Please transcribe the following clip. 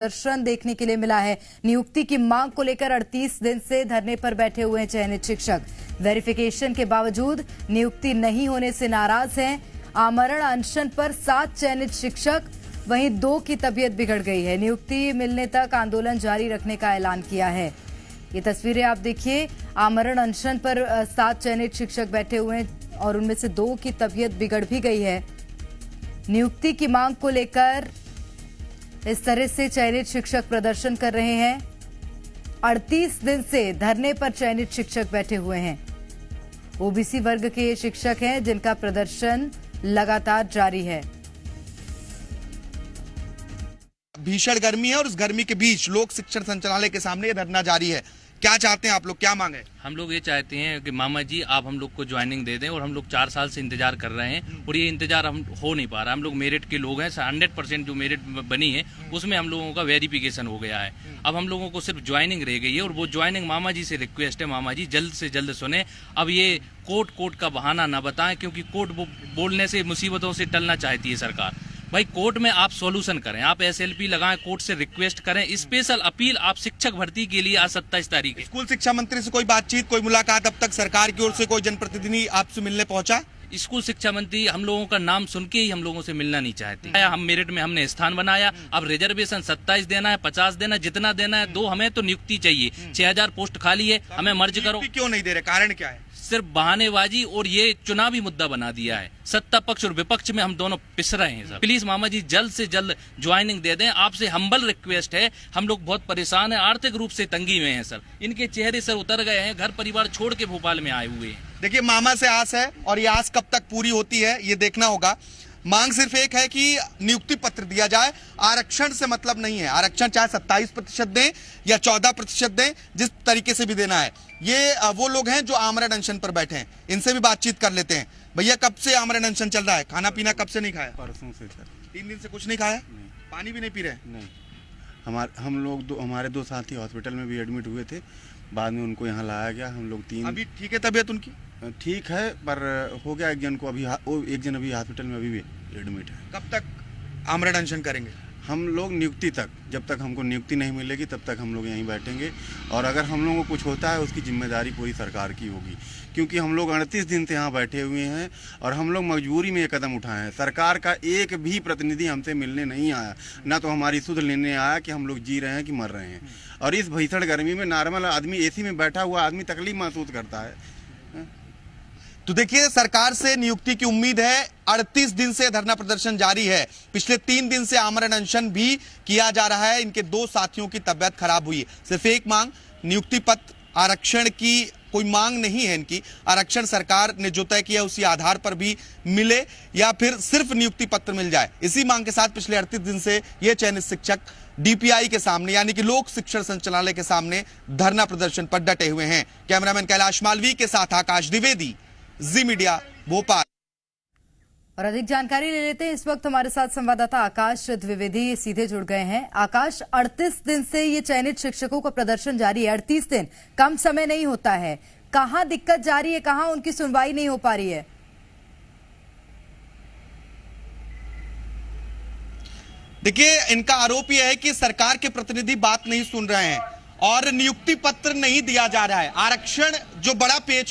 प्रदर्शन देखने के लिए मिला है। नियुक्ति की मांग को लेकर 38 दिन से धरने पर बैठे हुए हैं चयनित शिक्षक। वेरिफिकेशन के बावजूद नियुक्ति नहीं होने से नाराज हैं। आमरण अनशन पर 7 चयनित शिक्षक, वहीं 2 की तबीयत बिगड़ गई है। नियुक्ति मिलने तक आंदोलन जारी रखने का ऐलान किया है। ये तस्वीरें आप देखिए, आमरण अनशन पर 7 चयनित शिक्षक बैठे हुए हैं और उनमें से 2 की तबीयत बिगड़ भी गई है। नियुक्ति की मांग को लेकर इस तरह से चयनित शिक्षक प्रदर्शन कर रहे हैं। 38 दिन से धरने पर चयनित शिक्षक बैठे हुए हैं। ओबीसी वर्ग के ये शिक्षक हैं जिनका प्रदर्शन लगातार जारी है। भीषण गर्मी है और उस गर्मी के बीच लोक शिक्षण संचालनालय के सामने ये धरना जारी है। क्या चाहते हैं आप लोग, क्या मांग है? हम लोग ये चाहते हैं कि मामा जी आप हम लोग को ज्वाइनिंग दे दें, और हम लोग 4 साल से इंतजार कर रहे हैं और ये इंतजार हम हो नहीं पा रहा। हम लोग मेरिट के लोग हैं, 100% जो मेरिट बनी है उसमें हम लोगों का वेरिफिकेशन हो गया है। अब हम लोगों को सिर्फ ज्वाइनिंग रह गई है और वो ज्वाइनिंग मामा जी से रिक्वेस्ट है, मामा जी जल्द से जल्द सुने। अब ये कोर्ट का बहाना ना बताएं, क्योंकि कोर्ट बोलने से मुसीबतों से टलना चाहती है सरकार। भाई कोर्ट में आप सॉल्यूशन करें, आप एसएलपी लगाएं, कोर्ट से रिक्वेस्ट करें, स्पेशल अपील आप शिक्षक भर्ती के लिए आज 27 तारीख है। स्कूल शिक्षा मंत्री से कोई बातचीत, कोई मुलाकात अब तक सरकार की ओर से कोई जनप्रतिनिधि आपसे मिलने पहुंचा? स्कूल शिक्षा मंत्री हम लोगों का नाम सुन के ही हम लोगों से मिलना नहीं चाहते। हम मेरिट में हमने स्थान बनाया, अब रिजर्वेशन 27 देना है, 50 देना है, जितना देना है दो। हमें तो नियुक्ति चाहिए। 6000 पोस्ट खाली है, हमें मर्ज करो। क्यों नहीं दे रहे, कारण क्या है? सिर्फ बहानेबाजी, और ये चुनावी मुद्दा बना दिया है। सत्ता पक्ष और विपक्ष में हम दोनों पिस रहे हैं सर। प्लीज मामा जी जल्द से जल्द ज्वाइनिंग दे दें, आपसे हम्बल रिक्वेस्ट है। हम लोग बहुत परेशान हैं, आर्थिक रूप से तंगी में हैं सर। इनके चेहरे सर उतर गए हैं, घर परिवार छोड़ के भोपाल में आए हुए हैं। देखिए, मामा से आस है और ये आस कब तक पूरी होती है ये देखना होगा। मांग सिर्फ एक है कि नियुक्ति पत्र दिया जाए, आरक्षण से मतलब नहीं है। आरक्षण चाहे 27% दें या 14% दें, जिस तरीके से भी देना है। ये वो लोग हैं जो आमरण अनशन पर बैठे हैं, इनसे भी बातचीत कर लेते हैं। भैया, कब से आमरण अनशन चल रहा है? खाना पीना कब से नहीं खाया? परसों से सर। 3 दिन से कुछ नहीं खाया? नहीं। पानी भी नहीं पी रहे? नहीं। हमारे 2 साथी हॉस्पिटल में भी एडमिट हुए थे, बाद में उनको यहाँ लाया गया। हम लोग 3। अभी ठीक है तबीयत उनकी? ठीक है, पर हो गया एक जन को अभी, एक जन अभी हॉस्पिटल में अभी भी एडमिट है। कब तक आमरण अनशन करेंगे? हम लोग नियुक्ति तक, जब तक हमको नियुक्ति नहीं मिलेगी तब तक हम लोग यहीं बैठेंगे। और अगर हम लोगों को कुछ होता है उसकी जिम्मेदारी पूरी सरकार की होगी, क्योंकि हम लोग 38 दिन से यहाँ बैठे हुए हैं और हम लोग मजबूरी में ये कदम उठाए हैं। सरकार का एक भी प्रतिनिधि हमसे मिलने नहीं आया, ना तो हमारी सुध लेने आया कि हम लोग जी रहे हैं कि मर रहे हैं। और इस भीषण गर्मी में नॉर्मल आदमी, एसी में बैठा हुआ आदमी तकलीफ महसूस करता है। तो देखिए, सरकार से नियुक्ति की उम्मीद है। 38 दिन से धरना प्रदर्शन जारी है। पिछले 3 दिन से आमरण अनशन भी किया जा रहा है। इनके 2 साथियों की तबीयत खराब हुई है। सिर्फ एक मांग, नियुक्ति पत्र, आरक्षण की कोई मांग नहीं है इनकी। आरक्षण सरकार ने जो तय किया उसी आधार पर भी मिले या फिर सिर्फ नियुक्ति पत्र मिल जाए। इसी मांग के साथ पिछले 38 दिन से ये चयनित शिक्षक डीपीआई के सामने, यानी कि लोक शिक्षण संचालनालय के सामने धरना प्रदर्शन पर डटे हुए हैं। कैमरामैन कैलाश मालवी के साथ आकाश द्विवेदी, जी मीडिया, भोपाल। और अधिक जानकारी ले लेते हैं। इस वक्त हमारे साथ संवाददाता आकाश द्विवेदी सीधे जुड़ गए हैं। आकाश, 38 दिन से ये चयनित शिक्षकों का प्रदर्शन जारी है। 38 दिन कम समय नहीं होता है। कहां दिक्कत जारी है, कहां उनकी सुनवाई नहीं हो पा रही है? देखिए, इनका आरोप यह है कि सरकार के प्रतिनिधि बात नहीं सुन रहे हैं और नियुक्ति पत्र नहीं दिया जा रहा है। आरक्षण जो बड़ा पेच है